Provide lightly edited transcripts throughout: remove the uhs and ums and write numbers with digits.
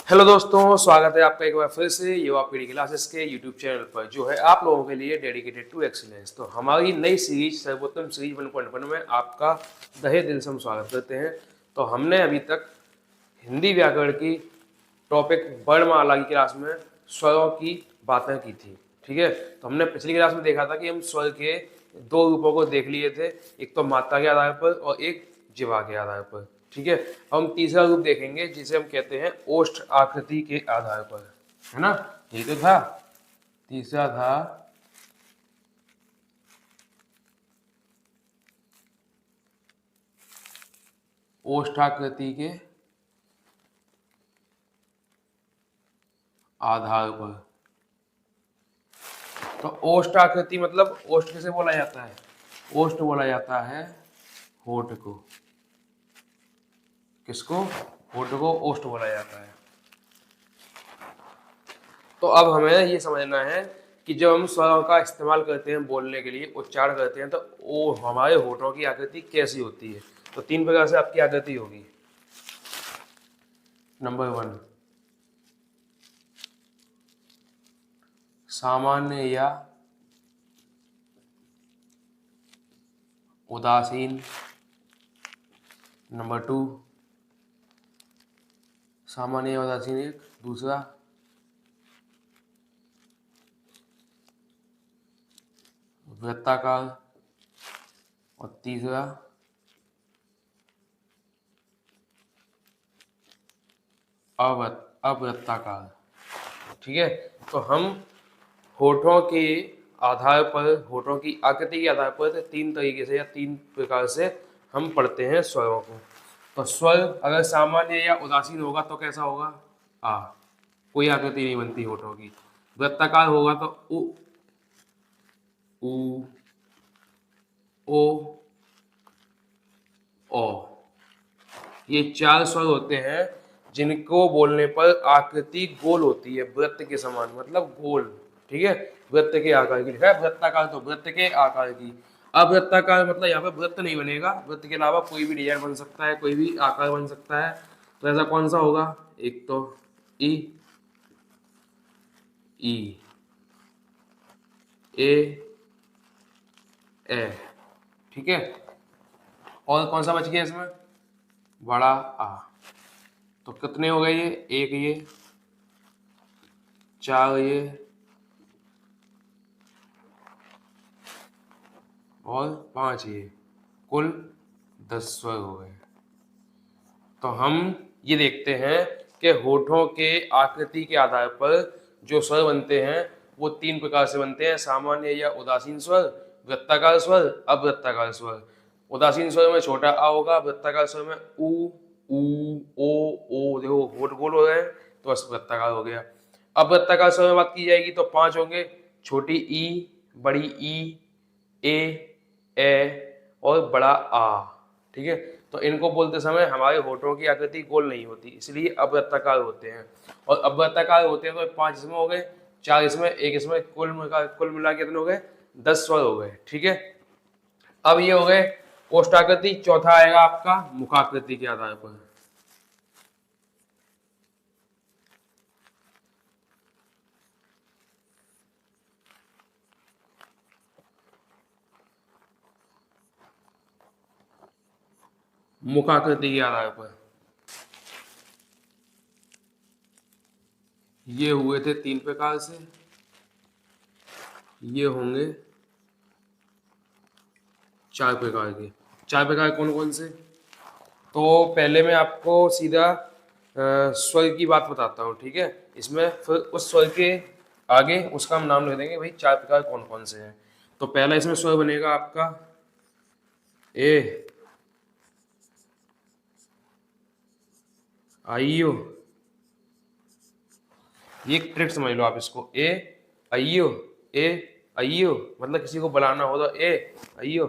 Hello दोस्तों, स्वागत है आपका एक बार फिर से युवा पीढ़ी क्लासेस के यूट्यूब चैनल पर, जो है आप लोगों के लिए डेडिकेटेड टू एक्सीलेंस। तो हमारी नई सीरीज सर्वोत्तम सीरीज 1.1 में आपका तहे दिल से हम स्वागत करते हैं। तो हमने अभी तक हिंदी व्याकरण की टॉपिक वर्णमाला की क्लास में स्वरों की बातें की थी। ठीक है, तो हमने पिछली क्लास में देखा था कि हम स्वर के दो रूपों को देख लिए थे, एक तो मात्रा के आधार पर और एक जिह्वा के आधार पर। ठीक है, हम तीसरा रूप देखेंगे जिसे हम कहते हैं ओष्ठ आकृति के आधार पर, है ना। ये तो था, तीसरा था ओष्ठाकृति के आधार पर। तो ओष्ठ आकृति मतलब ओष्ठ किसे बोला जाता है? ओष्ठ बोला जाता है होठ को। किसको? होठ को ओष्ठ बोला जाता है। तो अब हमें ये समझना है कि जब हम स्वरों का इस्तेमाल करते हैं बोलने के लिए, उच्चारण करते हैं, तो वो हमारे होठों की आकृति कैसी होती है। तो तीन प्रकार से आपकी आकृति होगी। नंबर 1, सामान्य या उदासीन। नंबर 2, सामान्य या उदासीन एक। दूसरा, वृत्ताकार। और तीसरा, अवृत्ताकार। ठीक है, तो हम होठों के आधार पर, होठों की आकृति के आधार पर तीन तरीके से या तीन प्रकार से हम पढ़ते हैं स्वरों को। तो स्वर अगर सामान्य या उदासीन होगा तो कैसा होगा? कोई आकृति नहीं बनती होठों की। वृत्ताकार होगा तो उ, ऊ, ओ, ओ। ये चार स्वर होते हैं जिनको बोलने पर आकृति गोल होती है, वृत्त के समान, मतलब गोल। ठीक है, वृत्त के आकार की लिखा है, वृत्ताकार तो वृत्त के आकार की। अवृत्ताकार मतलब यहाँ पे वृत्त नहीं बनेगा, वृत्त के अलावा कोई भी डिजाइन बन सकता है, कोई भी आकार बन सकता है। तो ऐसा कौन सा होगा? एक तो ई, ई, ए। ठीक है, और कौन सा बच गया इसमें? बड़ा आ। तो कितने हो गए ये? एक ये, चार ये, और 5 ये, कुल 10 स्वर हो गए। तो हम ये देखते हैं कि होठों के आकृति के आधार पर जो स्वर बनते हैं वो तीन प्रकार से बनते हैं: सामान्य या उदासीन स्वर, वृत्ताकार स्वर, अवृत्ताकार स्वर। उदासीन स्वर में छोटा आ होगा, वृत्ताकार स्वर में ऊ, ओ। देखो होठ गोल हो गए तो बस वृत्ताकार हो गया। अवृत्ताकार स्वर में बात की जाएगी तो 5 होंगे: छोटी ई, बड़ी ई, ए और बड़ा आ। ठीक है, तो इनको बोलते समय हमारे होठों की आकृति गोल नहीं होती, इसलिए अवृत्ताकार होते हैं। और अवृत्ताकार होते हैं तो 5 इसमें हो गए, 4 इसमें, एक इसमें, कुल मिला के कितने हो गए? 10 स्वर हो गए। ठीक है, अब ये हो गए ओष्ठाकृति। चौथा आएगा आपका मुखाकृति के आधार पर। मुखाकृति के आधार पर ये हुए थे 3 प्रकार से, ये होंगे 4 प्रकार के। 4 प्रकार कौन कौन से? तो पहले मैं आपको सीधा स्वर की बात बताता हूँ। ठीक है, इसमें फिर उस स्वर के आगे उसका हम नाम लिख देंगे, भाई 4 प्रकार कौन कौन से हैं। तो पहला इसमें स्वर बनेगा आपका ए, आइयो, ये एक ट्रिक समझ लो आप इसको। ए अयो, ए अयो, मतलब किसी को बुलाना हो तो ए अयो।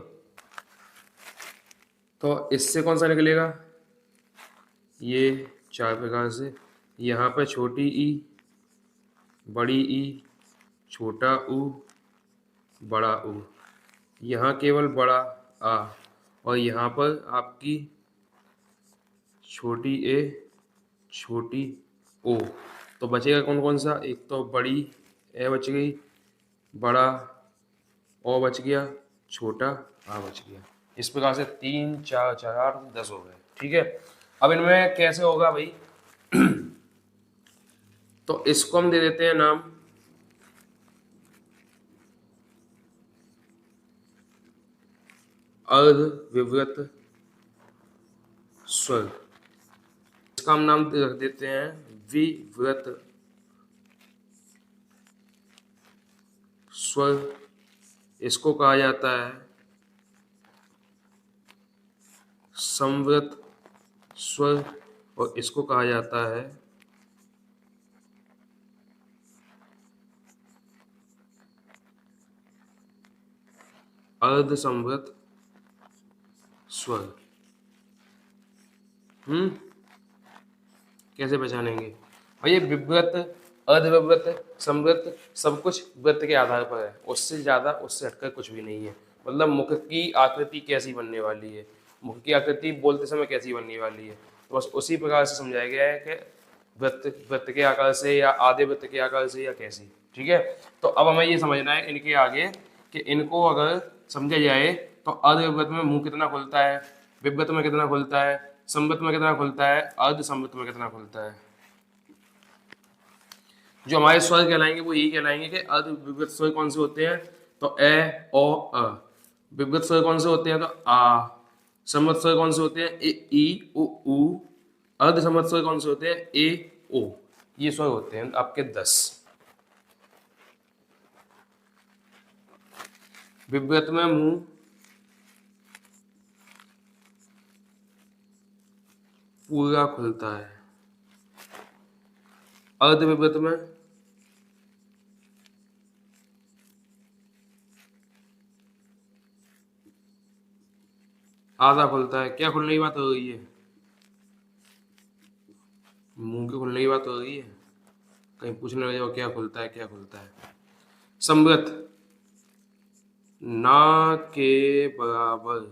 तो इससे कौन सा निकलेगा, ये 4 प्रकार से। यहाँ पर छोटी ई, बड़ी ई, छोटा ऊ, बड़ा ऊ। यहाँ केवल बड़ा आ, और यहाँ पर आपकी छोटी ए, छोटी ओ। तो बचेगा कौन कौन सा, एक तो बड़ी ए बच गई, बड़ा ओ बच गया, छोटा आ बच गया। इस प्रकार से 3 4 4 8 10 हो गए। ठीक है, अब इनमें कैसे होगा भाई तो इसको हम दे देते हैं नाम अर्ध विवृत स्वर। इसका हम नाम रख देते हैं विवृत स्वर। इसको कहा जाता है संवृत स्वर, और इसको कहा जाता है अर्ध संवृत स्वर। कैसे पहचानेंगे और ये विवृत, अर्धविवृत, संवृत सब कुछ वृत्त के आधार पर है, उससे ज़्यादा उससे हटकर कुछ भी नहीं है। मतलब मुख की आकृति कैसी बनने वाली है, मुख की आकृति बोलते समय कैसी बनने वाली है, तो बस उसी प्रकार से समझाया गया है कि वृत्त के आकार से या आधे वृत्त के आकार से या कैसी। ठीक है, तो अब हमें ये समझना है इनके आगे कि इनको अगर समझा जाए तो अर्धविवृत में मुंह कितना खुलता है, विवृत में कितना खुलता है, संवृत में कितना खुलता है, अर्ध संवृत में कितना खुलता है। जो हमारे स्वर कहलाएंगे वो यही कहलाएंगे कि अर्ध विवृत स्वर कौन से होते हैं, तो ए ओ अ। विवृत स्वर कौन से होते हैं, तो आ। संवृत स्वर कौन से होते हैं, ए ई उ ऊ। अर्ध संवृत स्वर कौन से होते हैं, ए ओ। ये स्वर होते हैं आपके 10। विवृत में मुंह पूरा खुलता है, अर्ध विवृत में आधा खुलता है। क्या खुलने की बात हो रही है, मुंह के खुलने की बात हो रही है, कहीं पूछने लगे क्या खुलता है क्या खुलता है। संवृत ना के बराबर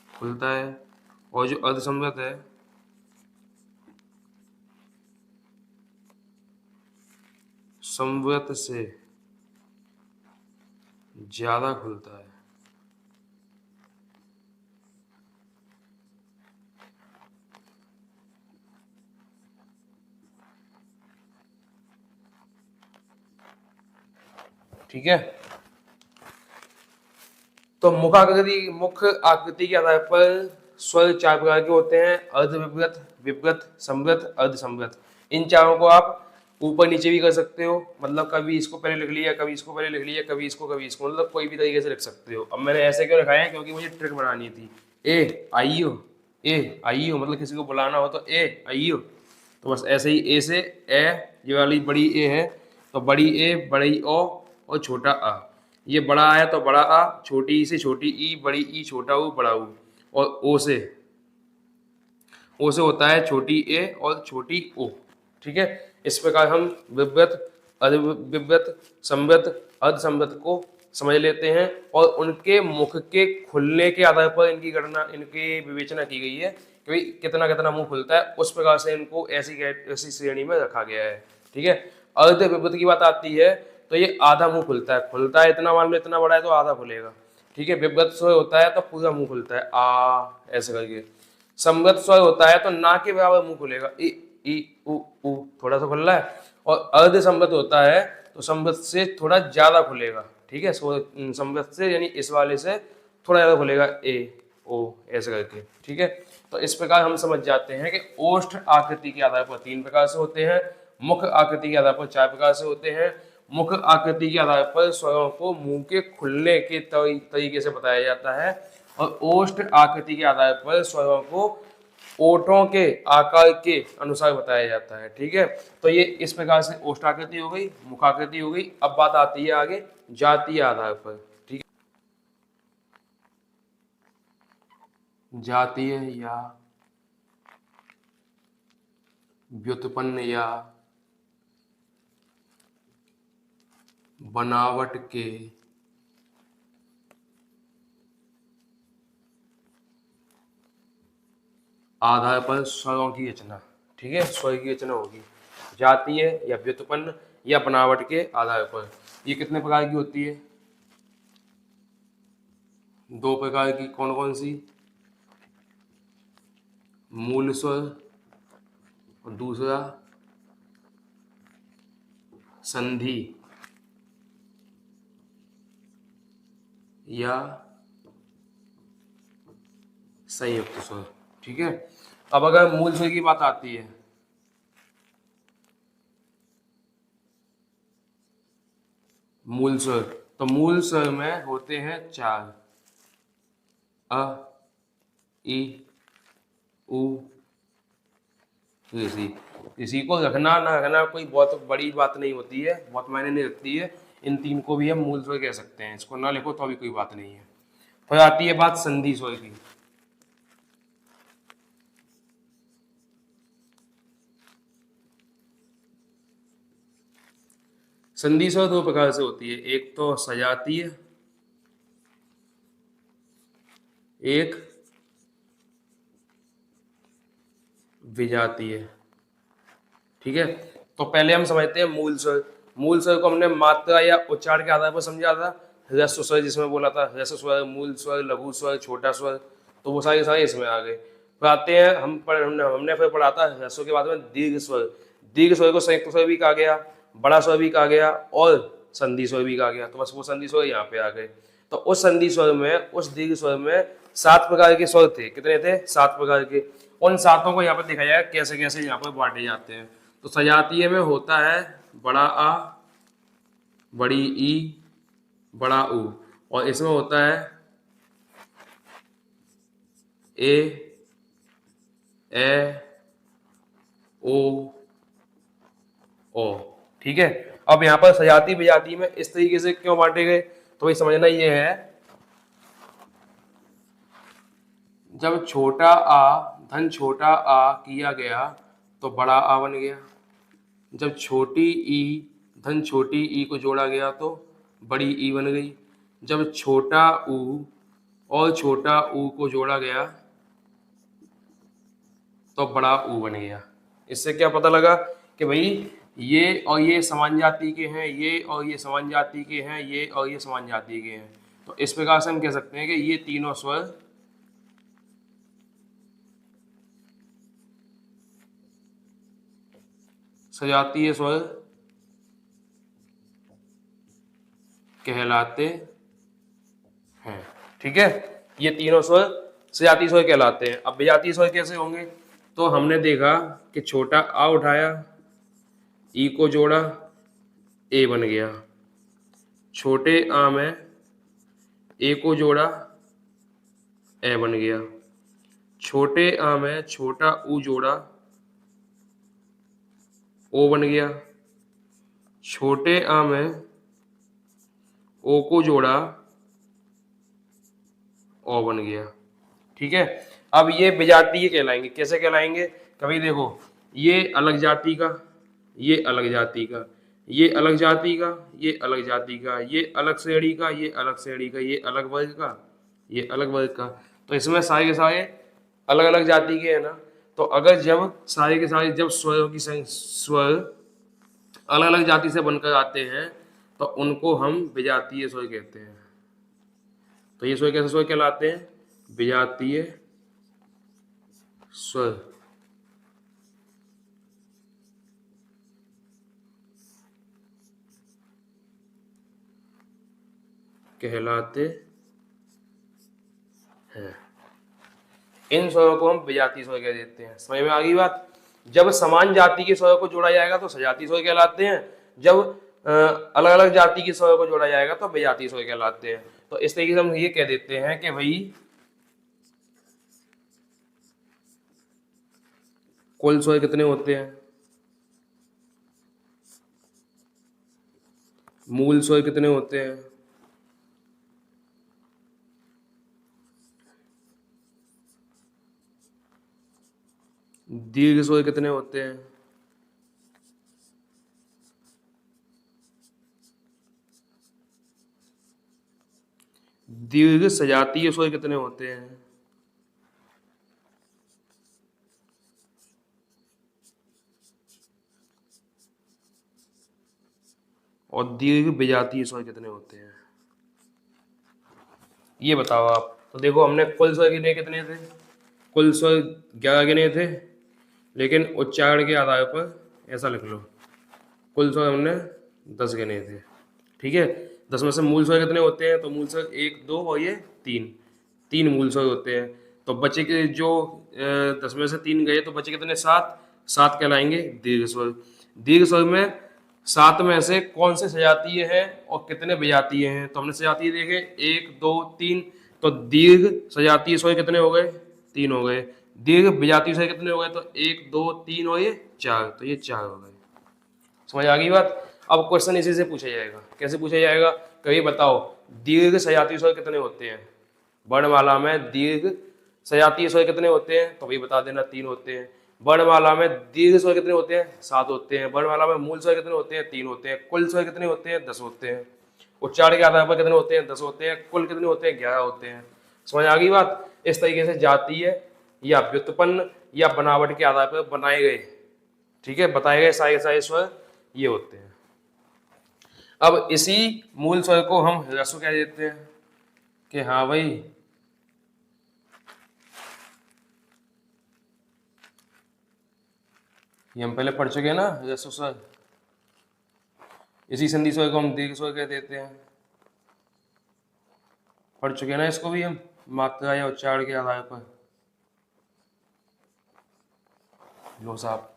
खुलता है, और जो अर्धसंवृत है संवृत से ज्यादा खुलता है। ठीक है, तो मुख आकृति के आधार पर स्वर 4 प्रकार के होते हैं, अर्धविवृत, विवृत, संवृत, अर्धसंवृत। इन चारों को आप ऊपर नीचे भी कर सकते हो, मतलब कभी इसको पहले लिख लिया, कभी इसको पहले लिख लिया, कभी इसको मतलब कोई भी तरीके से लिख सकते हो। अब मैंने ऐसे क्यों लिखाया है, क्योंकि मुझे ट्रिक बनानी थी। ए आइयो मतलब किसी को बुलाना हो तो ए आइयो, तो बस ऐसे ही ए से ए, ये वाली बड़ी ए है तो बड़ी ए, बड़ी ओ और छोटा आ। ये बड़ा आया तो बड़ा आ, छोटी ई से छोटी ई, बड़ी ई, छोटा ऊ, बड़ा ऊ। और ओ से होता है छोटी ए और छोटी ओ। ठीक है, इस प्रकार हम विवृत, अर्धविवृत, संवृत, अर्धसंवृत को समझ लेते हैं, और उनके मुख के खुलने के आधार पर इनकी गणना, इनकी विवेचना की गई है कि भाई कितना कितना मुंह खुलता है। उस प्रकार से इनको ऐसी श्रेणी में रखा गया है। ठीक है, अर्धविवृत की बात आती है तो ये आधा मुंह खुलता है इतना, मान लो इतना बड़ा है तो आधा खुलेगा। ठीक है, विवृत स्वर होता है तो पूरा मुंह खुलता है आ ऐसे करके। संवृत स्वर होता है तो ना के बराबर मुंह खुलेगा, ई उ ऊ, थोड़ा सा खुल रहा है। और अर्ध संवृत होता है तो संवृत से थोड़ा ज्यादा खुलेगा। ठीक है, संवृत से यानी इस वाले से थोड़ा ज्यादा खुलेगा, ए ओ ऐसे करके। ठीक है, तो इस प्रकार हम समझ जाते हैं कि ओष्ठ आकृति के आधार पर 3 प्रकार से होते हैं, मुख आकृति के आधार पर 4 प्रकार से होते हैं। मुख आकृति के आधार पर स्वरों को मुंह के खुलने के तरीके से बताया जाता है, और ओष्ठ आकृति के आधार पर स्वरों को ओठों के आकार के अनुसार बताया जाता है। ठीक है, तो ये इस प्रकार से ओष्ठ आकृति हो गई, मुखाकृति हो गई। अब बात आती है आगे जातीय आधार पर। ठीक है, जातीय या व्युत्पन्न या बनावट के आधार पर स्वरों की रचना। ठीक है, स्वर की रचना होगी जातीय या व्युत्पन्न या बनावट के आधार पर। ये कितने प्रकार की होती है? 2 प्रकार की। कौन कौन सी? मूल स्वर और दूसरा संधि या संयुक्त स्वर। ठीक है, अब अगर मूल स्वर की बात आती है, मूल स्वर, तो मूल स्वर में होते हैं 4, अ, ई, उ, ऋषि। इसी को रखना ना रखना कोई बहुत बड़ी बात नहीं होती है, बहुत मायने नहीं रखती है। इन 3 को भी हम मूल स्वर कह सकते हैं, इसको ना लिखो तो भी कोई बात नहीं है। फिर आती है बात संधि स्वर की। संधि स्वर 2 प्रकार से होती है, एक तो सजातीय, एक विजातीय। ठीक है, तो पहले हम समझते हैं मूल स्वर। मूल स्वर को हमने मात्रा या उच्चारण के आधार पर समझा था। ह्रस्व स्वर जिसमें बोला था, ह्रस्व स्वर, मूल स्वर, लघु स्वर, छोटा स्वर, तो वो सारे इसमें आ गए। फिर आते हैं हमने फिर पढ़ा था ह्रस्व के बाद में दीर्घ स्वर। दीर्घ स्वर को संयुक्त स्वर भी कहा गया, बड़ा स्वर भी कहा गया और संधि स्वर भी कहा गया। तो बस वो संधि स्वर यहाँ पे आ गए। तो उस संधि स्वर में, उस दीर्घ स्वर में 7 प्रकार के स्वर थे। कितने थे? 7 प्रकार के। उन 7 को यहाँ पर देखा जाएगा कैसे कैसे यहाँ पर बांटे जाते हैं। तो सजातीय में होता है बड़ा आ, बड़ी ई, बड़ा ऊ, और इसमें होता है ए, ओ, ओ। ठीक है, अब यहाँ पर सजाती विजाती में इस तरीके से क्यों बांटे गए, तो भाई समझना ये है, जब छोटा आ धन छोटा आ किया गया तो बड़ा आ बन गया। जब छोटी ई धन छोटी ई को जोड़ा गया तो बड़ी ई बन गई। जब छोटा ऊ और छोटा ऊ को जोड़ा गया तो बड़ा ऊ बन गया। इससे क्या पता लगा कि भाई ये और ये समान जाति के हैं, ये और ये समान जाति के हैं, ये और ये समान जाति के हैं। तो इस प्रकार से हम कह सकते हैं कि ये तीनों स्वर सजातीय स्वर कहलाते हैं। ठीक है, ये तीनों स्वर सजातीय स्वर कहलाते हैं। अब विजातीय स्वर कैसे होंगे, तो हमने देखा कि छोटा आ उठाया, ई को जोड़ा, ए बन गया। छोटे आ में ए को जोड़ा, ए बन गया। छोटे आ में छोटा ऊ जोड़ा, ओ बन गया। छोटे आ में ओ को जोड़ा, ओ बन गया। ठीक है, अब ये विजातीय कहलाएंगे। कैसे कहलाएंगे, कभी देखो ये अलग जाति का, ये अलग जाति का, ये अलग जाति का, ये अलग जाति का, ये अलग श्रेणी का, ये अलग श्रेणी का, ये अलग वर्ग का, ये अलग वर्ग का। तो इसमें सारे के सारे अलग अलग जाति के है ना। तो अगर जब सारे के सारे जब स्वरों की स्वर अलग अलग जाति से बनकर आते हैं तो उनको हम विजातीय स्वर कहते हैं। तो ये स्वर कैसे स्वर कहलाते हैं? विजातीय स्वर कहलाते हैं। इन स्वरों को हम विजातीय स्वर कह देते हैं। समझ में आ गई बात? जब समान जाति के स्वरों को जोड़ा जाएगा तो सजातीय स्वर कहलाते हैं, जब अलग अलग जाति के स्वरों को जोड़ा जाएगा तो विजातीय स्वर कहलाते हैं। तो इस तरीके से हम ये कह देते हैं कि भाई कुल स्वर कितने होते हैं, मूल स्वर कितने होते हैं, दीर्घ स्वर कितने होते हैं, दीर्घ सजातीय स्वर कितने होते हैं, और दीर्घ विजातीय स्वर कितने होते हैं, ये बताओ आप। तो देखो हमने कुल स्वर गिने कितने थे, कुल स्वर 11 गिने थे, लेकिन उच्चारण के आधार पर ऐसा लिख लो, कुल स्वर हमने 10 गिने थे। ठीक है, 10 में से मूल स्वर कितने होते हैं, तो मूल स्वर 1 2 और ये 3, 3 मूल स्वर होते हैं। तो बचे के जो 10 में से 3 गए तो बचे कितने, 7, 7 कहलाएंगे दीर्घ स्वर। दीर्घ स्वर में 7 में से कौन से सजातीय है और कितने विजातीय हैं, तो हमने सजातीय देखे 1 2 3, तो दीर्घ सजातीय स्वर कितने हो गए, 3 हो गए। दीर्घ विजातीय स्वर कितने हो गए, तो 1 2 3 और ये 4, तो ये 4 हो गए। समझ आ गई बात। अब क्वेश्चन इसी से पूछा जाएगा, कैसे पूछा जाएगा, कभी बताओ दीर्घ सजातीय स्वर कितने होते हैं, वर्णमाला में दीर्घ सजातीय स्वर कितने होते हैं, तो भाई बता देना 3 होते हैं। वर्णमाला में दीर्घ स्वर कितने होते हैं, 7 होते हैं। वर्णमाला में मूल स्वर कितने होते हैं, 3 होते हैं। कुल स्वर कितने होते हैं, 10 होते हैं। उच्चारण के आधार पर कितने होते हैं, 10 होते हैं। कुल कितने होते हैं, 11 होते हैं। समझ आ गई बात। इस तरीके से जातीय या व्युत्पन्न या बनावट के आधार पर बनाए गए, ठीक है, बताए गए सारे सारे स्वर ये होते हैं। अब इसी मूल स्वर को हम ह्रस्व कह देते हैं कि हाँ भाई ये हम पहले पढ़ चुके हैं ना ह्रस्व स्वर। इसी संधि स्वर को हम दीर्घ स्वर कह देते हैं, पढ़ चुके हैं ना इसको भी हम, मात्रा या उच्चारण के आधार पर। लो साहब,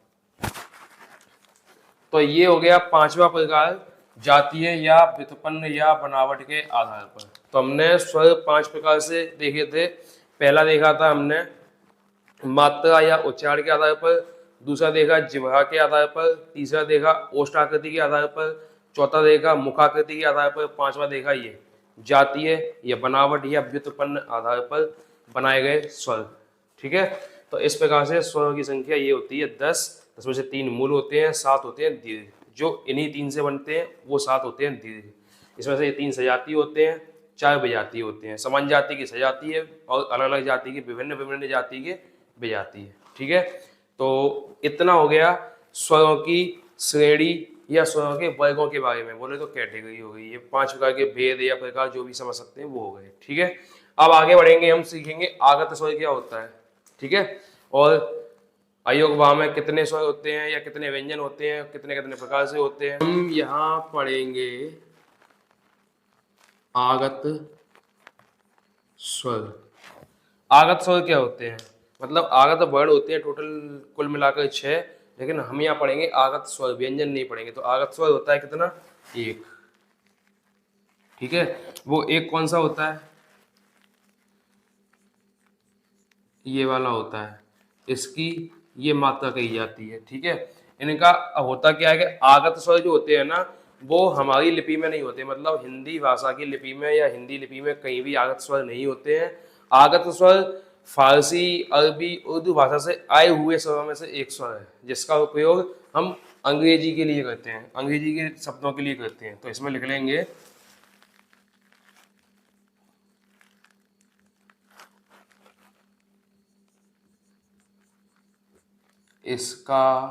तो ये हो गया पांचवा प्रकार, जातीय या व्युत्पन्न या बनावट के आधार पर। तो हमने स्वर 5 प्रकार से देखे थे। पहला देखा था हमने मात्रा या उच्चारण के आधार पर, दूसरा देखा जिह्वा के आधार पर, तीसरा देखा ओष्ठाकृति के आधार पर, चौथा देखा मुखाकृति के आधार पर, पांचवा देखा ये जातीय या बनावट या व्युत्पन्न आधार पर बनाए गए स्वर। ठीक है, तो इस प्रकार से स्वरों की संख्या ये होती है 10। 10 में से 3 मूल होते हैं, 7 होते हैं दीर्घ। जो इन्हीं 3 से बनते हैं वो 7 होते हैं दीर्घ। इसमें से ये 3 सजातीय होते हैं, 4 विजातीय होते हैं। समान जाति की सजातीय और अलग अलग जाति की विभिन्न विभिन्न जाति के विजातीय। ठीक है, तो इतना हो गया स्वरों की श्रेणी या स्वरों के वर्गों के बारे में, बोले तो कैटेगरी हो गई। ये 5 प्रकार के भेद या प्रकार जो भी समझ सकते हैं वो हो गए। ठीक है, अब आगे बढ़ेंगे, हम सीखेंगे आगत स्वर क्या होता है। ठीक है, और अयोग भाव में कितने स्वर होते हैं या कितने व्यंजन होते हैं, कितने कितने प्रकार से होते हैं, हम यहाँ पढ़ेंगे आगत स्वर। आगत स्वर क्या होते हैं, मतलब आगत वर्ण होते हैं टोटल कुल मिलाकर 6, लेकिन हम यहाँ पढ़ेंगे आगत स्वर, व्यंजन नहीं पढ़ेंगे। तो आगत स्वर होता है कितना, 1। ठीक है, वो एक कौन सा होता है, ये वाला होता है, इसकी ये मात्रा कही जाती है। ठीक है, इनका होता क्या है कि आगत स्वर जो होते हैं ना वो हमारी लिपि में नहीं होते, मतलब हिंदी भाषा की लिपि में या हिंदी लिपि में कहीं भी आगत स्वर नहीं होते हैं। आगत स्वर फारसी, अरबी, उर्दू भाषा से आए हुए स्वरों में से एक स्वर है, जिसका उपयोग हम अंग्रेजी के लिए करते हैं, अंग्रेजी के शब्दों के लिए करते हैं। तो इसमें लिख लेंगे इसका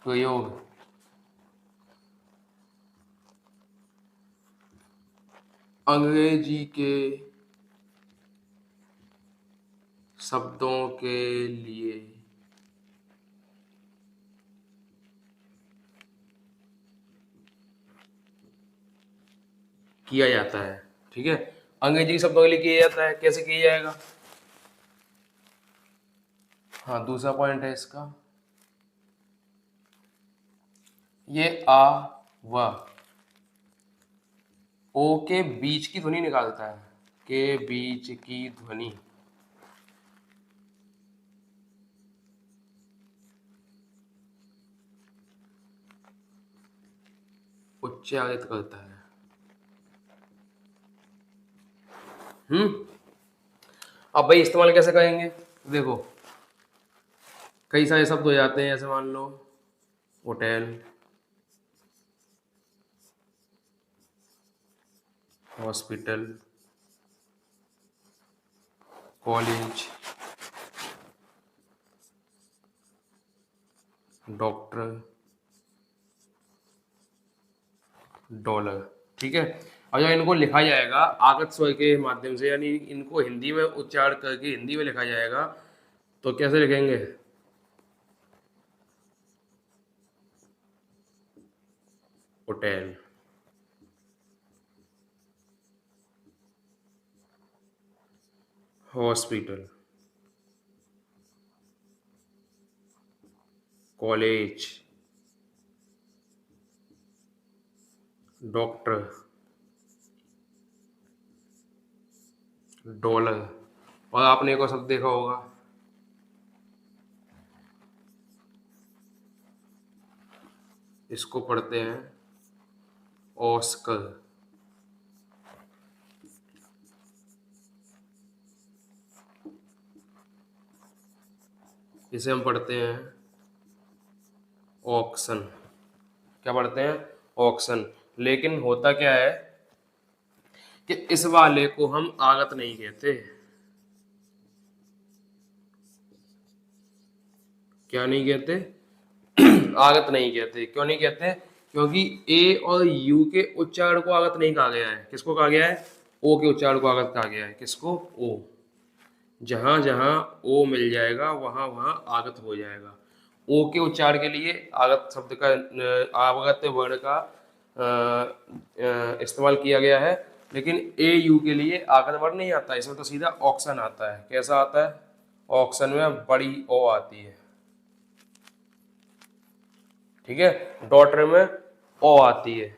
प्रयोग अंग्रेजी के शब्दों के लिए किया जाता है। ठीक है, अंग्रेजी के शब्दों के लिए किया जाता है, कैसे किया जाएगा, हाँ दूसरा पॉइंट है इसका, ये आ व ओ के बीच की ध्वनि निकालता है, के बीच की ध्वनि उच्चारित करता है। अब भाई इस्तेमाल कैसे करेंगे? देखो कई सारे शब्द हो जाते हैं, ऐसे मान लो hotel, hospital, college, doctor, dollar. ठीक है। और जब इनको लिखा जाएगा आगत स्वर के माध्यम से, यानी इनको हिंदी में उच्चारण करके हिंदी में लिखा जाएगा, तो कैसे लिखेंगे? Hotel, hospital, college, doctor, dollar. और आपने एक और शब्द देखा होगा, इसको पढ़ते हैं ऑस्कर। इसे हम पढ़ते हैं ऑक्शन। क्या पढ़ते हैं? ऑक्शन। लेकिन होता क्या है कि इस वाले को हम आगत नहीं कहते। क्या नहीं कहते? आगत नहीं कहते। क्यों नहीं कहते? क्योंकि ए और यू के उच्चारण को आगत नहीं कहा गया है। किसको कहा गया है? ओ के उच्चारण को आगत कहा गया है। किसको? ओ। जहां जहां ओ मिल जाएगा वहां वहां आगत हो जाएगा। ओ के उच्चारण के लिए आगत शब्द का आगत वर्ण का इस्तेमाल किया गया है, लेकिन ए यू के लिए आगत वर्ण नहीं आता। इसमें तो सीधा ऑक्शन आता है। कैसा आता है? ऑक्शन में बड़ी ओ आती है। ठीक है। डॉटर में ओ आती है।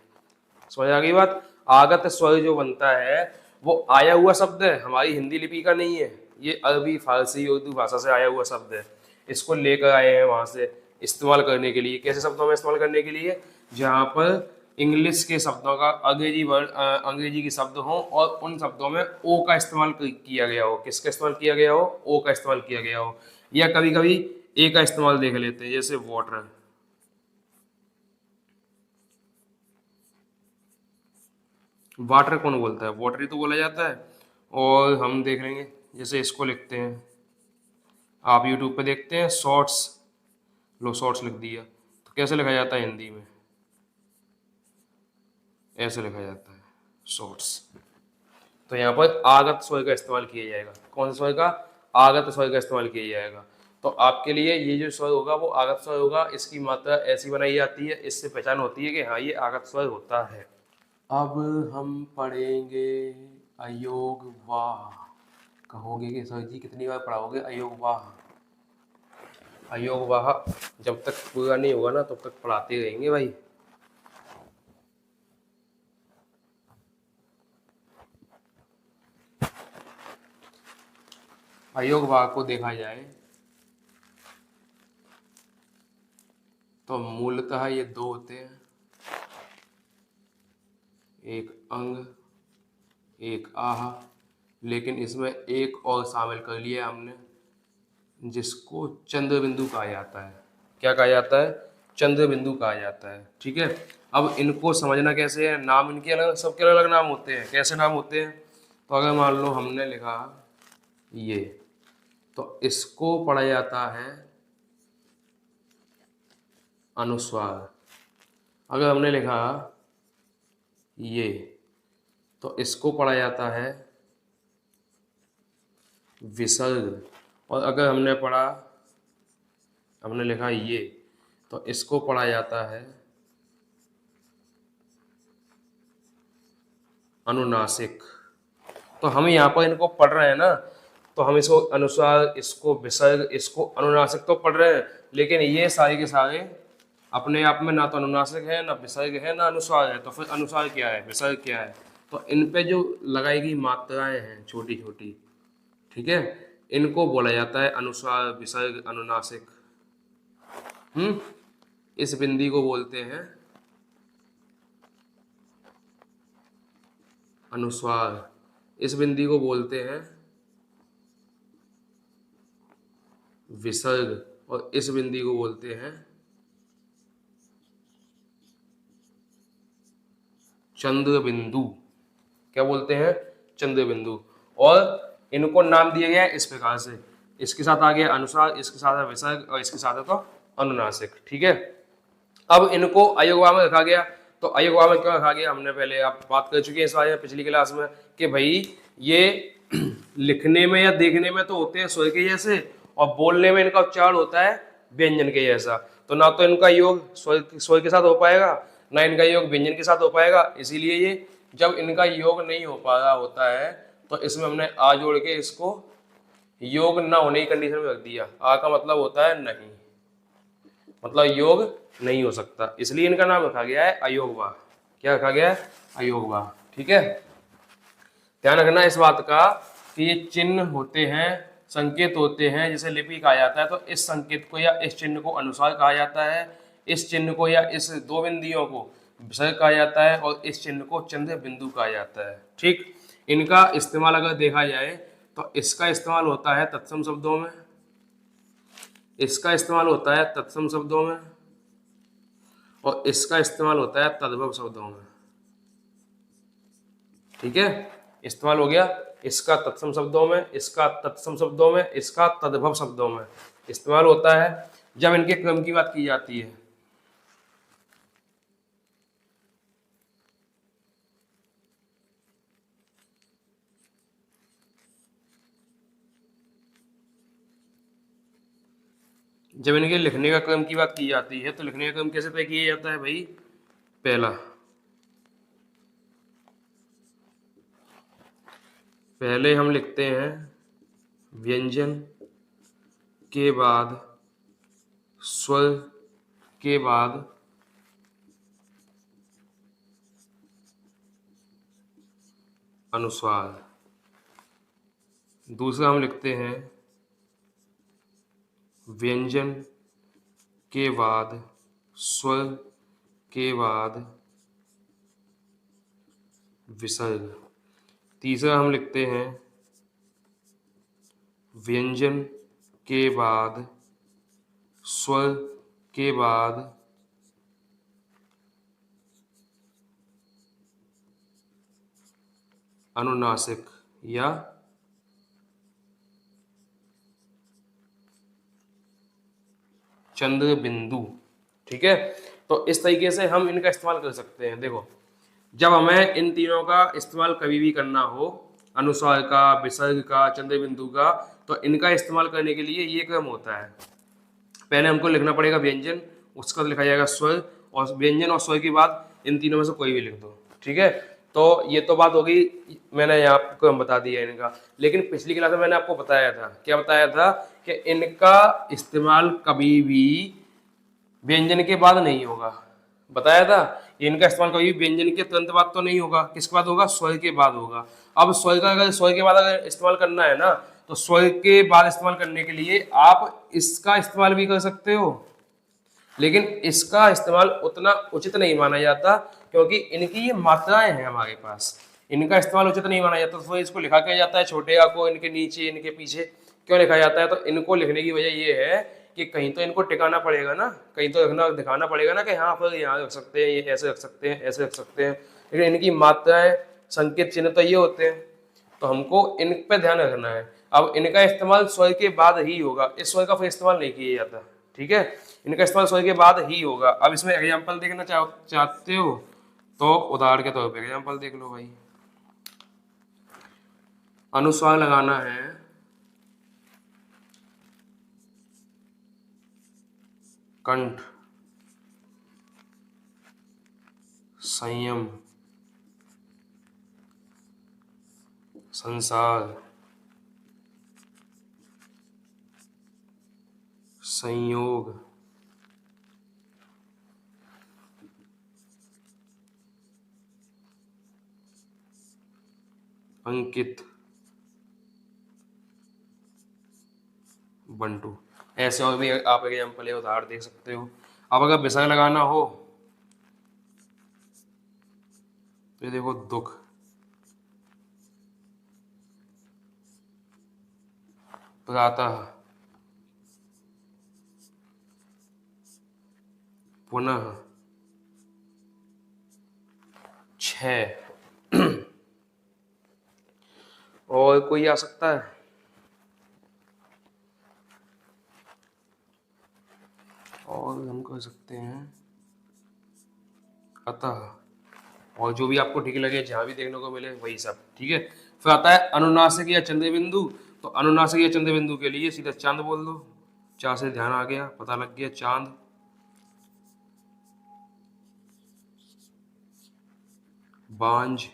समझ आ गई बात? आगत स्वर जो बनता है वो आया हुआ शब्द है, हमारी हिंदी लिपि का नहीं है। ये अरबी, फारसी, उर्दू भाषा से आया हुआ शब्द है। इसको लेकर आए हैं वहां से इस्तेमाल करने के लिए। कैसे शब्दों में इस्तेमाल करने के लिए? जहाँ पर इंग्लिश के शब्दों का अंग्रेजी वर्ड, अंग्रेजी के शब्द हो और उन शब्दों में ओ का इस्तेमाल किया गया हो। किसका इस्तेमाल किया गया हो? ओ का इस्तेमाल किया गया हो। या कभी कभी ए का इस्तेमाल देख लेते हैं, जैसे वाटर। वाटर कौन बोलता है? वाटर ही तो बोला जाता है। और हम देख लेंगे, जैसे इसको लिखते हैं, आप यूट्यूब पे देखते हैं शॉर्ट्स, लो शॉर्ट्स लिख दिया, तो कैसे लिखा जाता है हिंदी में? ऐसे लिखा जाता है शॉर्ट्स। तो यहाँ पर आगत स्वर का इस्तेमाल किया जाएगा। कौन सा स्वर का? आगत स्वर का इस्तेमाल किया जाएगा। तो आपके लिए ये जो स्वर होगा वो आगत स्वर होगा। इसकी मात्रा ऐसी बनाई जाती है, इससे पहचान होती है कि हाँ ये आगत स्वर होता है। अब हम पढ़ेंगे अयोग वाह। कहोगे कि सर जी कितनी बार पढ़ाओगे अयोग वाह? अयोग वाह जब तक पूरा नहीं होगा ना तब तक पढ़ाते रहेंगे भाई। अयोग वाह को देखा जाए तो मूलतः ये दो होते हैं, एक अंग, एक आह। लेकिन इसमें एक और शामिल कर लिया हमने, जिसको चंद्र बिंदु कहा जाता है। क्या कहा जाता है? चंद्र बिंदु कहा जाता है। ठीक है। अब इनको समझना कैसे है? नाम इनके अलग, सबके अलग अलग नाम होते हैं। कैसे नाम होते हैं? तो अगर मान लो हमने लिखा ये, तो इसको पढ़ा जाता है अनुस्वार। अगर हमने लिखा ये, तो इसको पढ़ा जाता है विसर्ग। और अगर हमने लिखा ये, तो इसको पढ़ा जाता है अनुनासिक। तो हम यहाँ पर इनको पढ़ रहे हैं ना, तो हम इसको अनुस्वार, इसको विसर्ग, इसको अनुनासिक तो पढ़ रहे हैं, लेकिन ये सारे के सारे अपने आप में ना तो अनुनासिक है, ना विसर्ग है, ना अनुस्वार है। तो फिर अनुस्वार क्या है, विसर्ग क्या है? तो इन पे जो लगाई गई मात्राएं हैं छोटी छोटी, ठीक है, इनको बोला जाता है अनुस्वार, विसर्ग, अनुनासिक। इस बिंदी को बोलते हैं अनुस्वार। इस बिंदी को बोलते हैं विसर्ग और इस बिंदी को बोलते हैं चंद्र बिंदु। क्या बोलते हैं? चंद्र बिंदु। और इनको नाम दिया गया है इस प्रकार से, इसके साथ आ गया अनुस्वार, इसके साथ है विसर्ग और इसके साथ है तो अनुनासिक। ठीक है, अब इनको अयोगवा में रखा गया। तो अयोगवा में क्यों रखा गया, हमने पहले आप बात कर चुके हैं इस बारे में पिछली क्लास में कि भाई ये लिखने में या देखने में तो होते हैं स्वर के जैसे और बोलने में इनका उच्चारण होता है व्यंजन के जैसा। तो ना तो इनका योग स्वर के साथ हो पाएगा, ना इनका योग व्यंजन के साथ हो पाएगा। इसीलिए ये जब इनका योग नहीं हो पा रहा होता है तो इसमें हमने आ जोड़ के इसको योग ना होने की कंडीशन में रख दिया। आ का मतलब होता है नहीं, मतलब योग नहीं हो सकता, इसलिए इनका नाम रखा गया है अयोगवा। क्या रखा गया है? अयोगवा। ठीक है, ध्यान रखना इस बात का कि ये चिन्ह होते हैं, संकेत होते हैं, जैसे लिपि कहा जाता है तो इस संकेत को या इस चिन्ह को अनुस्वार कहा जाता है, इस चिन्ह को या इस दो बिंदियों को विसर्ग कहा जाता है और इस चिन्ह को चंद्र बिंदु कहा जाता है। ठीक, इनका इस्तेमाल अगर देखा जाए तो इसका इस्तेमाल होता है तत्सम शब्दों में, इसका इस्तेमाल होता है तत्सम शब्दों में और इसका इस्तेमाल होता है तद्भव शब्दों में। ठीक है, इस्तेमाल हो गया इसका तत्सम शब्दों में, इसका तत्सम शब्दों में, इसका तद्भव शब्दों में इस्तेमाल होता है जब इनके क्रम की बात की जाती है। जब इनके लिखने का क्रम की बात की जाती है तो लिखने का क्रम कैसे तय किया जाता है भाई? पहले हम लिखते हैं व्यंजन के बाद स्वर के बाद अनुस्वार। दूसरा हम लिखते हैं व्यंजन के बाद स्वर के बाद विसर्ग। तीसरा हम लिखते हैं व्यंजन के बाद स्वर के बाद अनुनासिक या चंद्र बिंदु। ठीक है, तो इस तरीके से हम इनका इस्तेमाल कर सकते हैं। देखो, जब हमें इन तीनों का इस्तेमाल कभी भी करना हो, अनुस्वार का, विसर्ग का, चंद्र बिंदु का, तो इनका इस्तेमाल करने के लिए ये क्रम होता है। पहले हमको लिखना पड़ेगा व्यंजन, उसका लिखा जाएगा स्वर, और व्यंजन और स्वर के बाद इन तीनों में से कोई भी लिख दो। ठीक है, तो ये तो बात होगी, मैंने आपको बता दिया इनका। लेकिन पिछली क्लास में मैंने आपको बताया था, क्या बताया था कि इनका इस्तेमाल कभी भी व्यंजन के बाद नहीं होगा। बताया था इनका इस्तेमाल कभी व्यंजन के तुरंत बाद तो नहीं होगा, किसके बाद होगा? स्वर के बाद होगा। अब स्वर का अगर स्वर के बाद अगर इस्तेमाल करना है ना, तो स्वर के बाद इस्तेमाल करने के लिए आप इसका इस्तेमाल भी कर सकते हो, लेकिन इसका इस्तेमाल उतना उचित नहीं माना जाता क्योंकि इनकी ये मात्राएं हैं हमारे पास, इनका इस्तेमाल उचित नहीं माना जाता। तो इसको लिखा क्या जाता है छोटे आ को इनके नीचे इनके पीछे क्यों लिखा जाता है? तो इनको लिखने की वजह ये है कि कहीं तो इनको टिकाना पड़ेगा ना, कहीं तो रखना दिखाना पड़ेगा ना कि हाँ फिर यहाँ रख सकते हैं, ये ऐसे रख सकते हैं, ऐसे रख सकते हैं। लेकिन इनकी मात्राएं, संकेत चिन्ह तो ये होते हैं, तो हमको इन पे ध्यान रखना है। अब इनका इस्तेमाल स्वर के बाद ही होगा, इस स्वर का फिर इस्तेमाल नहीं किया जाता। ठीक है, इनका इस्तेमाल स्वर के बाद ही होगा। अब इसमें एग्जाम्पल देखना चाहते हो तो उदाहरण के तौर पे एग्जाम्पल देख लो भाई। अनुस्वार लगाना है कंठ, संयम, संसार, संयोग, अंकित, बंटू। ऐसे और भी आप एग्जाम्पल या उदाहरण देख सकते हो। अब अगर विसर्ग लगाना हो तो ये देखो दुख, प्रातः, पुनः, छः। और कोई आ सकता है? और हम कर सकते हैं अतः, और जो भी आपको ठीक लगे, जहाँ भी देखने को मिले वही सब, ठीक है। फिर आता है अनुनासिक या चंद्र बिंदु। तो अनुनासिक या चंद्र बिंदु के लिए सीधा चांद बोल दो। चा से ध्यान आ गया, पता लग गया, चांद। बांझ,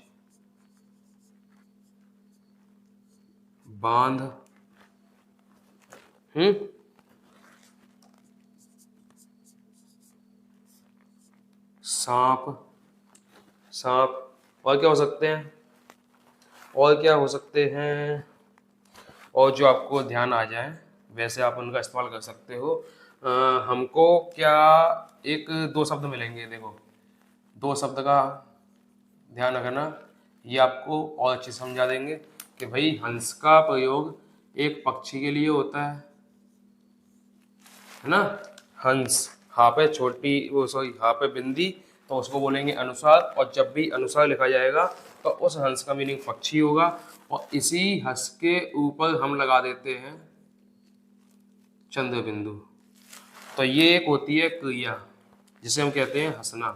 बांध, सांप, सांप। और क्या हो सकते हैं? और क्या हो सकते हैं? और जो आपको ध्यान आ जाए वैसे आप उनका इस्तेमाल कर सकते हो। हमको क्या एक दो शब्द मिलेंगे, देखो दो शब्द का ध्यान रखना, ये आपको और अच्छे से समझा देंगे कि भाई हंस का प्रयोग एक पक्षी के लिए होता है ना। हंस, हाँ पे छोटी वो सॉरी हाँ पे बिंदी, तो उसको बोलेंगे अनुसार। और जब भी अनुसार लिखा जाएगा तो उस हंस का मीनिंग पक्षी होगा। और इसी हंस के ऊपर हम लगा देते हैं चंद्र बिंदु। तो ये एक होती है क्रिया जिसे हम कहते हैं हंसना,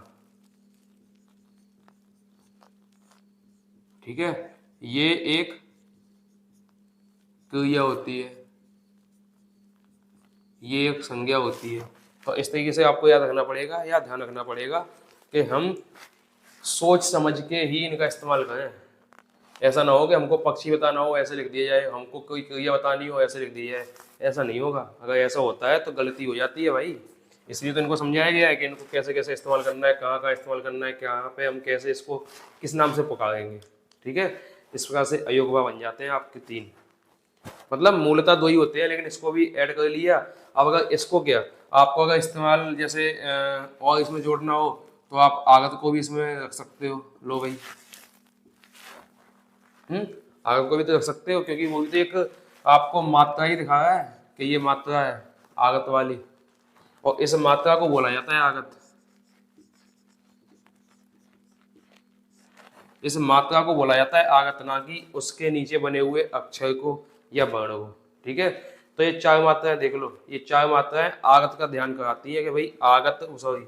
ठीक है। ये एक क्रिया होती है, ये एक संज्ञा होती है। तो इस तरीके से आपको याद रखना पड़ेगा या ध्यान रखना पड़ेगा कि हम सोच समझ के ही इनका इस्तेमाल करें। ऐसा ना हो कि हमको पक्षी बताना हो ऐसे लिख दिया जाए, हमको कोई क्रिया बतानी हो ऐसे लिख दिया जाए। ऐसा नहीं होगा। अगर ऐसा होता है तो गलती हो जाती है भाई। इसलिए तो इनको समझाया गया है कि इनको कैसे कैसे इस्तेमाल करना है, कहाँ कहाँ इस्तेमाल करना है, कहाँ पे हम कैसे इसको किस नाम से पुकारेंगे, ठीक है। इस प्रकार से अयोगवा बन जाते हैं आपके तीन। मतलब मूलतः दो ही होते हैं, लेकिन इसको भी ऐड कर लिया। अब अगर इसको क्या आपको अगर इस्तेमाल जैसे और इसमें जोड़ना हो तो आप आगत को भी इसमें रख सकते हो। लो भाई, आगत को भी तो रख सकते हो, क्योंकि वो भी तो एक आपको मात्रा ही दिखा रहा है कि ये मात्रा है आगत वाली, और इस मात्रा को बोला जाता है आगत। इस मात्रा को बोला जाता है आगत, ना कि उसके नीचे बने हुए अक्षर को या वर्ण को, ठीक है। तो ये चार मात्राएं देख लो, ये चार मात्राएं आगत का ध्यान कराती है कि भाई आगत सॉरी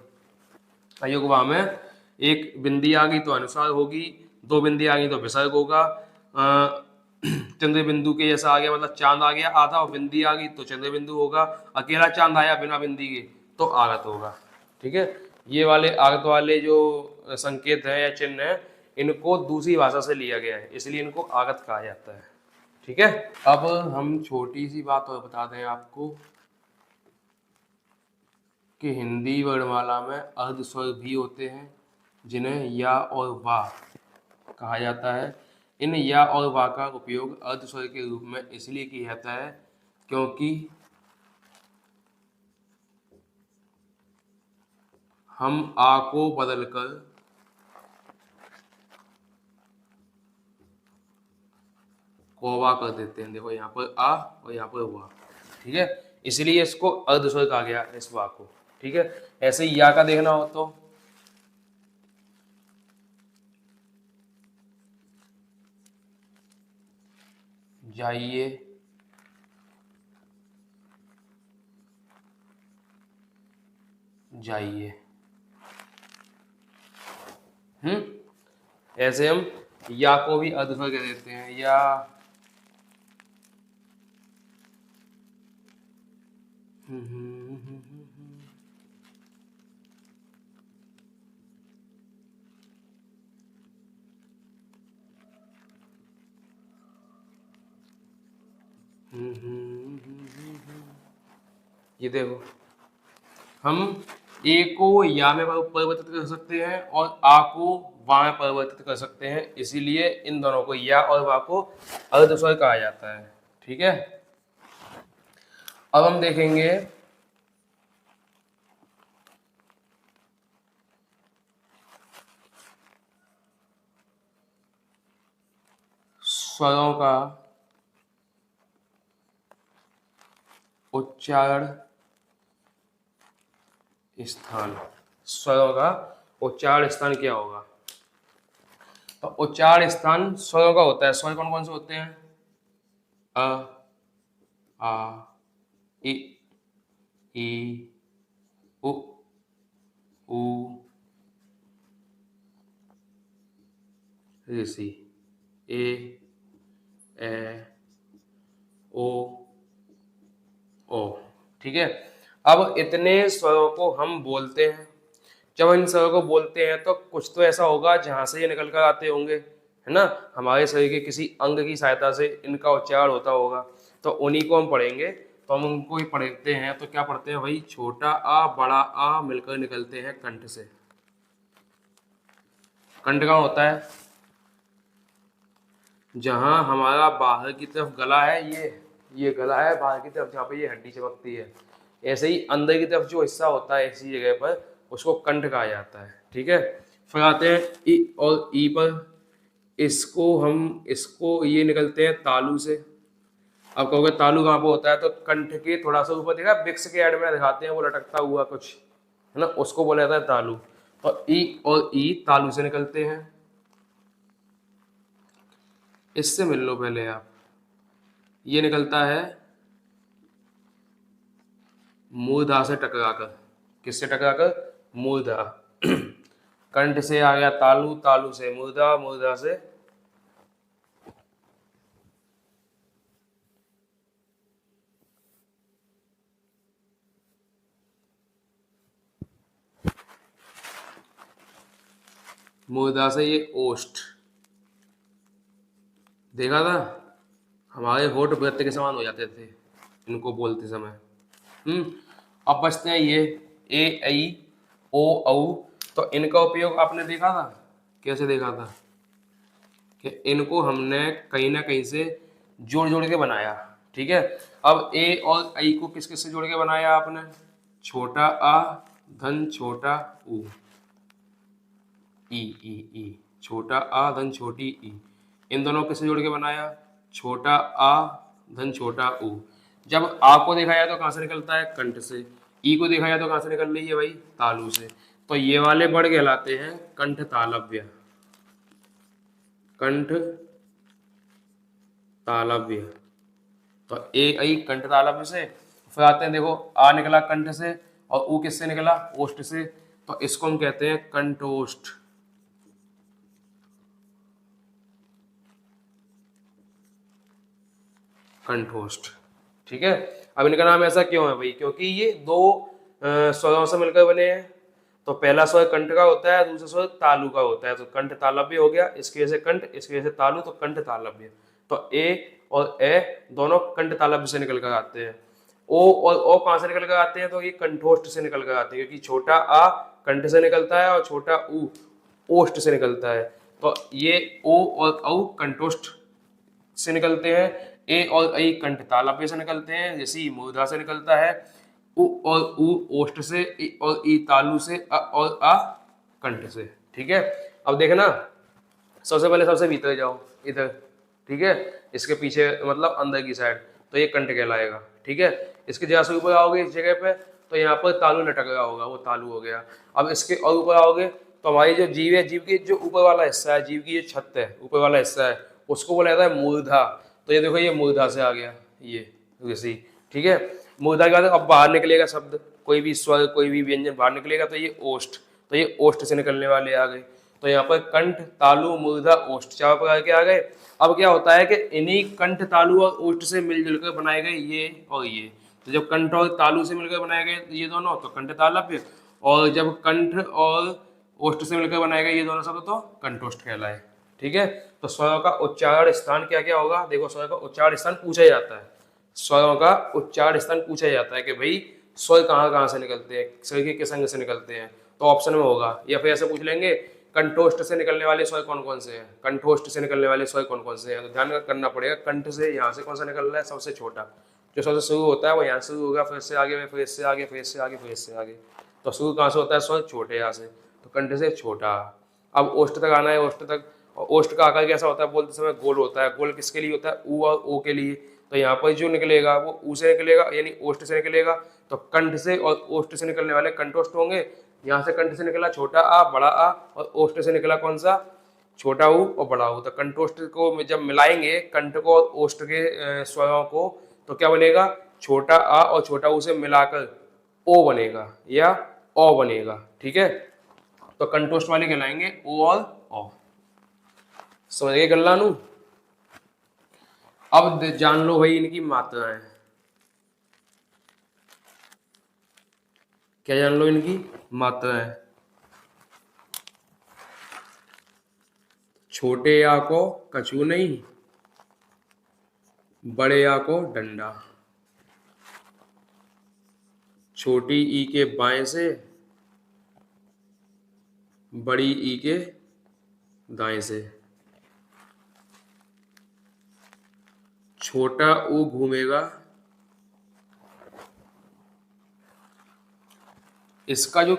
अयुग्मा में एक बिंदी आ गई तो अनुसार होगी, दो बिंदी आ गई तो विसर्ग होगा। चंद्र बिंदु के जैसा आ गया, मतलब चांद आ गया आधा और बिंदी आ गई तो चंद्र बिंदु होगा। अकेला चांद आया बिना बिंदी के तो आगत होगा, ठीक है। ये वाले आगत वाले जो संकेत है या चिन्ह है, इनको दूसरी भाषा से लिया गया है, इसलिए इनको आगत कहा जाता है, ठीक है। अब हम छोटी सी बात और बता दें आपको कि हिंदी वर्णमाला में अर्ध स्वर भी होते हैं जिन्हें या और वा कहा जाता है। इन या और वा का उपयोग अर्ध स्वर के रूप में इसलिए किया जाता है क्योंकि हम आ को बदलकर कोवा कर देते हैं। देखो यहाँ पर आ और यहाँ पर वा, ठीक है। इसलिए इसको अर्ध स्वर कहा गया इस वा को, ठीक है। ऐसे ही या का देखना हो तो जाइए, जाइए, ऐसे हम या को भी अर्ध स्वर कह देते हैं, या ये देखो हम ए को या में परिवर्तित कर सकते हैं और आ को वा में परिवर्तित कर सकते हैं, इसीलिए इन दोनों को या और वा को अर्ध स्वर कहा जाता है, ठीक है। अब हम देखेंगे स्वरों का उच्चारण स्थान, स्वरों का उच्चारण स्थान क्या होगा? तो उच्चारण स्थान स्वरों का होता है। स्वर कौन कौन से होते हैं? अ, आ, इ, ई, उ, ऊ, ऋषि, ए, ओ, ओ। ठीक है। अब इतने स्वरों को हम बोलते हैं। जब इन स्वरों को बोलते हैं तो कुछ तो ऐसा होगा जहां से ये निकल कर आते होंगे, है ना। हमारे शरीर के किसी अंग की सहायता से इनका उच्चारण होता होगा, तो उन्हीं को हम पढ़ेंगे। तो हम उनको ही पढ़ते हैं। तो क्या पढ़ते हैं भाई? छोटा आ बड़ा आ मिलकर निकलते हैं कंठ से। कंठ कहाँ होता है? जहां हमारा बाहर की तरफ गला है, ये गला है बाहर की तरफ, जहाँ पे ये हड्डी चमकती है। ऐसे ही अंदर की तरफ जो हिस्सा होता है ऐसी जगह पर, उसको कंठ कहा जाता है। ठीक है। फिर आते हैं ई और ई पर। इसको ये निकलते हैं तालू से। अब कहोगे तालू कहाँ पे होता है? तो कंठ के थोड़ा सा ऊपर, देखा विक्स के ऐड में दिखाते हैं वो लटकता हुआ कुछ, है ना, उसको बोला जाता है तालू। और ई और ई तालू से निकलते हैं। इससे मिल लो पहले आप। ये निकलता है मूर्धा से टकराकर। किससे टकराकर? मूर्धा। कंठ से आ गया तालू, तालू से मूर्धा, मूर्धा से मूर्धा से ये ओष्ठ। देखा था, हमारे होठ वृत्त के समान हो जाते थे इनको बोलते समय। अब बचते हैं ये ए, ऐ, ओ, औ। तो इनका उपयोग आपने देखा था, कैसे देखा था? कि इनको हमने कहीं ना कहीं से जोड़ जोड़ के बनाया। ठीक है। अब ए और ऐ को किस किस से जोड़ के बनाया आपने? छोटा आ धन छोटा ऊ, ई, छोटा आ धन छोटी ई। इन दोनों को किससे जोड़ के बनाया? छोटा आ धन छोटा ऊ। जब आ को देखा जाए तो कहाँ से निकलता है? कंठ से। ई को देखा जाए तो कहाँ से निकल रही है भाई? तालू से। तो ये वाले वर्ड कहलाते हैं कंठ तालव्य। कंठ तालव्य। तो ए ऐ कंठ तालव्य से। फिर आते हैं, देखो आ निकला कंठ से और ऊ किससे निकला? ओष्ठ से। तो इसको हम कहते हैं कंठोष्ठ। कंठोष्ठ। ठीक है। अब इनका नाम ऐसा क्यों है भाई? क्योंकि ये दो स्वरों से मिलकर बने हैं। तो पहला स्वर कंठ का होता है, दूसरा स्वर तालु का होता है। तो कंठ तालव्य हो गया, इसकी वजह से कंठ, इसकी वजह से तालु, तो कंठ तालव्य। तो ए और ए दोनों कंठ तालव्य से निकल कर आते हैं। ओ और ओ कहां से निकल कर आते हैं? तो ये कंठोष्ठ से निकल कर आते हैं, क्योंकि छोटा आ कंठ से निकलता है और छोटा ऊ ओष्ठ से निकलता है। तो ये ओ और औ कंठोष्ठ से निकलते हैं। ए और ऐ कंठ तालव्य से निकलते हैं, जैसे ई मूर्धा से निकलता है। उ और ऊ ओष्ठ से, ई और ई तालु से, अ और आ कंठ से। ठीक है। अब देखना, सबसे पहले सबसे भीतर जाओ इधर। ठीक है। इसके पीछे मतलब अंदर की साइड, तो ये कंठ कहलाएगा। ठीक है। इसके जैसे ऊपर आओगे इस जगह पे, तो यहाँ पर तालु लटक रहा होगा, वो तालु हो गया। अब इसके और ऊपर आओगे तो हमारी जो जीव है, जीव की जो ऊपर वाला हिस्सा है, जीव की जो छत है, ऊपर वाला हिस्सा है, उसको बोला जाता है मूर्धा। तो ये देखो, ये मूर्धा से आ गया ये ऋषि। ठीक है। मूर्धा के बाद अब बाहर निकलेगा शब्द, कोई भी स्वर, कोई भी व्यंजन बाहर निकलेगा, तो ये ओष्ठ। तो ये ओष्ठ से निकलने वाले आ गए। तो यहाँ पर कंठ तालु मूर्धा ओष्ठ चार प्रकार के आ गए। अब क्या होता है कि इन्हीं कंठ तालु और ओष्ठ से मिलजुल कर बनाए गए ये और ये। तो जब कंठ और तालु से मिलकर बनाए गए ये दोनों, तो कंठ तालव्य। और जब कंठ और ओष्ठ से मिलकर बनाए गए ये दोनों शब्द, तो कंठोष्ठ कहलाए। ठीक है। तो स्वरों का उच्चारण स्थान क्या क्या होगा? देखो, स्वरों का उच्चारण स्थान पूछा जाता है। स्वरों का उच्चारण स्थान पूछा जाता है कि भाई स्वर कहाँ कहाँ से निकलते हैं, शरीर के किस अंग से निकलते हैं। तो ऑप्शन में होगा, या फिर ऐसे पूछ लेंगे कंठोष्ठ से निकलने वाले स्वर कौन कौन से हैं, कंठोष्ठ से निकलने वाले स्वर कौन कौन से हैं। तो ध्यान करना पड़ेगा, कंठ से यहाँ से कौन सा निकल रहा है? सबसे छोटा जो सबसे शुरू होता है वो यहाँ से शुरू होगा, फिर इससे आगे, फिर इससे आगे, फिर इससे आगे, फिर इससे आगे। तो शुरू कहाँ से होता है? स्वर छोटे यहाँ से, तो कंठ से छोटा। अब ओष्ठ तक आना है, ओष्ठ तक। और ओष्ठ का आकार कैसा होता है? बोलते समय गोल होता है। गोल किसके लिए होता है? ऊ और ओ के लिए। तो यहाँ पर जो निकलेगा वो ऊ से निकलेगा, यानी ओष्ठ से निकलेगा। तो कंठ से और ओष्ठ से निकलने वाले कंठोष्ठ होंगे। यहाँ से कंठ से निकला छोटा आ बड़ा आ, और ओष्ठ से निकला कौन सा, छोटा ऊ और बड़ा ऊ। तो कंठोष्ठ को जब मिलाएंगे कंठ को और ओष्ठ के स्वरों को, तो क्या बनेगा, छोटा आ और छोटा ऊ से मिलाकर ओ बनेगा या ओ बनेगा। ठीक है, तो कंठोष्ठ वाले कहलाएंगे ओ और ओ। समझ गए गल्लानू। अब जान लो भाई इनकी मात्राएं। क्या जान लो, इनकी मात्राएं। छोटे आ को कछू नहीं, बड़े आ को डंडा। छोटी ई के बाएं से, बड़ी ई के दाएं से। छोटा ऊ घूमेगा, इसका जो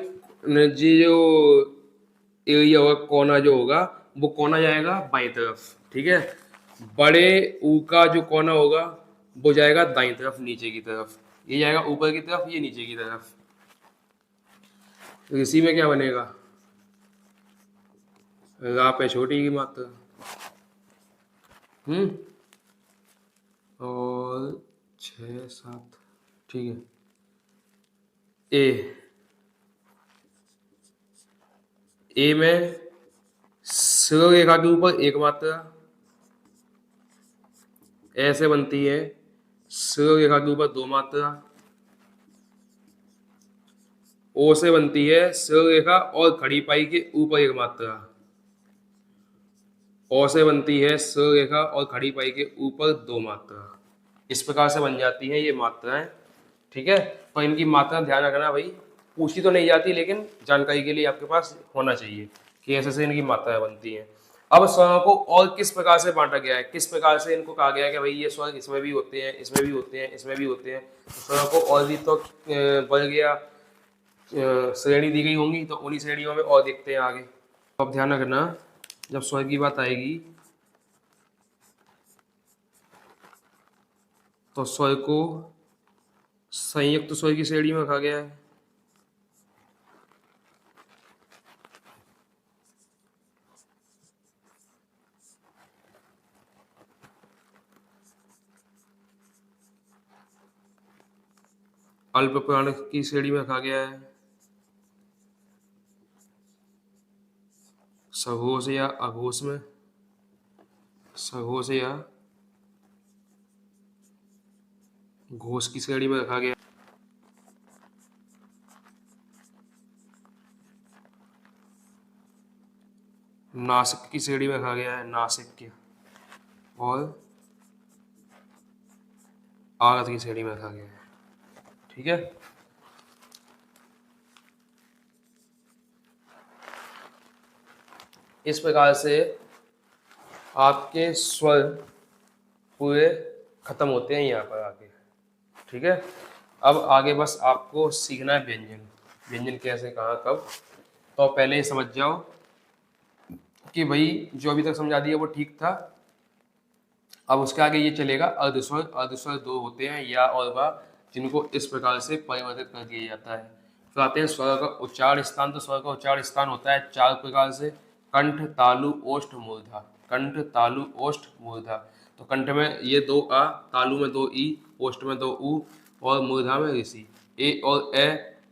एरिया होगा, कोना जो होगा, वो कोना जाएगा बाईं तरफ। ठीक है, बड़े ऊ का जो कोना होगा वो जाएगा दाईं तरफ, नीचे की तरफ। ये जाएगा ऊपर की तरफ, ये नीचे की तरफ। तो इसी में क्या बनेगा, रा पे छोटी की मात्रा। और 6 7। ठीक है, ए में स रेखा के ऊपर एक मात्रा, ऐसे बनती है। स रेखा के ऊपर 2 मात्रा, ओ से बनती है स रेखा और खड़ी पाई के ऊपर 1 मात्रा। ओ से बनती है स रेखा और खड़ी पाई के ऊपर 2 मात्रा। इस प्रकार से बन जाती है ये मात्राएं। ठीक है, तो इनकी मात्रा ध्यान रखना भाई, पूछी तो नहीं जाती लेकिन जानकारी के लिए आपके पास होना चाहिए कि ऐसे से इनकी मात्राएं बनती हैं। अब स्वरों को और किस प्रकार से बांटा गया है, किस प्रकार से इनको कहा गया है कि भाई ये स्वर इसमें भी होते हैं, इसमें भी होते हैं, इसमें भी होते हैं। स्वरों को और भी तो बढ़ गया, श्रेणी दी गई होंगी, तो उन्हीं श्रेणियों में और देखते हैं आगे। अब ध्यान रखना, जब स्वर की बात आएगी तो स्वर को संयुक्त स्वर की श्रेणी में रखा गया है। अल्प प्राण की श्रेणी में रखा गया है। सघोष या अघोष में, सघोष या घोष की श्रेणी में रखा गया। नासिक की श्रेणी में रखा गया है, नासिक। और आगत की श्रेणी में रखा गया है। ठीक है, इस प्रकार से आपके स्वर पूरे खत्म होते हैं यहाँ पर आके। ठीक है, अब आगे बस आपको सीखना है व्यंजन। व्यंजन कैसे, कहाँ, कब। तो पहले ही समझ जाओ कि भाई जो अभी तक समझा दिया वो ठीक था। अब उसके आगे ये चलेगा अर्धस्वर। अर्धस्वर 2 होते हैं, या और वा, जिनको इस प्रकार से परिवर्तित कर दिया जाता है। फिर आते हैं स्वर का उच्चारण स्थान। तो स्वर का उच्चारण स्थान होता है 4 प्रकार से, कंठ, तालु, ओष्ठ, मूर्धा। कंठ, तालु, ओष्ठ, मूर्धा। तो कंठ में ये 2 आ, तालु में 2 ई, ओष्ठ में 2 ऊ, और मूर्धा में ऋषि। ए और ए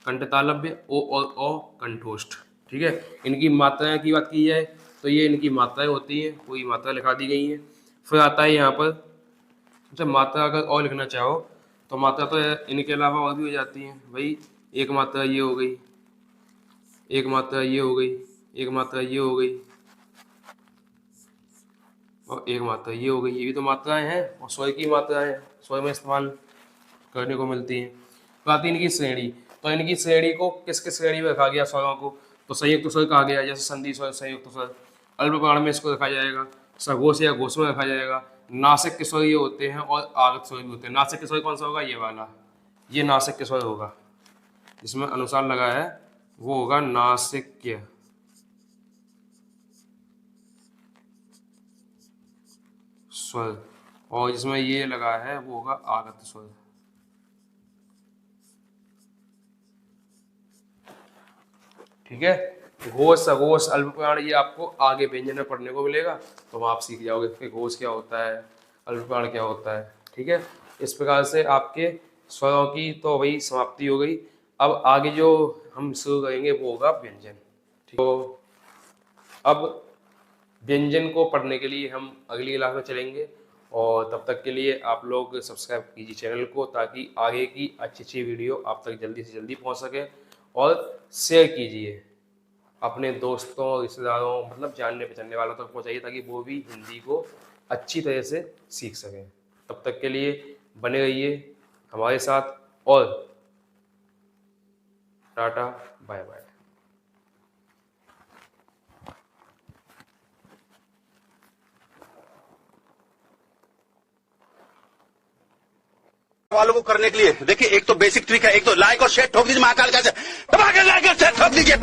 कंठ तालव्य, ओ और ओ कंठोष्ठ। ठीक है, इनकी मात्राएं की बात की जाए तो ये इनकी मात्राएं होती हैं, पूरी मात्रा लिखा दी गई है। फिर आता है यहाँ पर, जब मात्रा अगर और लिखना चाहो तो मात्रा तो इनके अलावा और भी हो जाती हैं भाई। एक मात्रा ये हो गई, एक मात्रा ये हो गई, एक मात्रा ये हो गई, और एक मात्रा ये हो गई। ये भी तो मात्राएं हैं और स्वर की मात्राएं हैं, स्वर में इस्तेमाल करने को मिलती हैं। तो आती है इनकी श्रेणी। तो इनकी श्रेणी को किस किस श्रेणी में रखा गया स्वरों को, तो संयुक्त स्वर कहा गया, जैसे संधि स्वर, संयुक्त स्वर। अल्प प्राण में इसको रखा जाएगा, सघोष या घोष में रखा जाएगा। नासिक के स्वर ये होते हैं और आगत स्वर भी होते हैं। नासिक के स्वर कौन सा होगा, ये वाला, ये नासिक के स्वर होगा, जिसमें अनुसार लगा है वो होगा नासिक्य स्वर। और जिसमें ये लगा है वो होगा आगत स्वर। ठीक है, घोष, सघोष, अल्पप्राण ये आपको आगे व्यंजन में पढ़ने को मिलेगा, तो आप सीख जाओगे कि घोष क्या होता है, अल्पप्राण क्या होता है। ठीक है, इस प्रकार से आपके स्वरों की तो वही समाप्ति हो गई। अब आगे जो हम शुरू करेंगे वो होगा व्यंजन। तो अब व्यंजन को पढ़ने के लिए हम अगली क्लास में चलेंगे, और तब तक के लिए आप लोग सब्सक्राइब कीजिए चैनल को, ताकि आगे की अच्छी अच्छी वीडियो आप तक जल्दी से जल्दी पहुंच सके। और शेयर कीजिए अपने दोस्तों, रिश्तेदारों, मतलब जानने पहचानने वालों तक पहुंचाइए, ताकि वो भी हिंदी को अच्छी तरह से सीख सकें। तब तक के लिए बने रहिए हमारे साथ, और टाटा बाय बाय। वालों को करने के लिए देखिए, एक तो बेसिक ट्रिक है, एक तो लाइक और शेयर ठोक दीजिए, महाकाल का दबा के लाइक और शेयर ठोक दीजिए।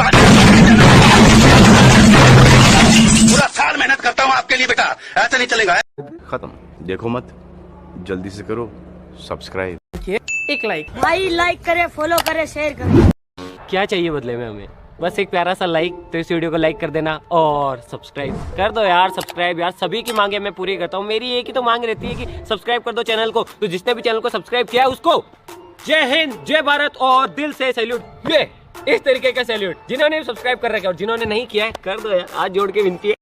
पूरा साल मेहनत करता हूँ आपके लिए बेटा, ऐसा नहीं चलेगा। खत्म, देखो मत, जल्दी से करो सब्सक्राइब। एक लाइक भाई, लाइक करे, फॉलो करे, शेयर करे। क्या चाहिए बदले में हमें? बस एक प्यारा सा लाइक। तो इस वीडियो को लाइक कर देना और सब्सक्राइब कर दो यार। सब्सक्राइब यार, सभी की मांगे मैं पूरी करता हूँ। मेरी एक ही तो मांग रहती है कि सब्सक्राइब कर दो चैनल को। तो जिसने भी चैनल को सब्सक्राइब किया है उसको जय हिंद, जय भारत और दिल से सैल्यूट। ये इस तरीके का सैल्यूट। जिन्होंने सब्सक्राइब कर रखा है और जिन्होंने नहीं किया है कर दो यार, आज जोड़ के विनती है।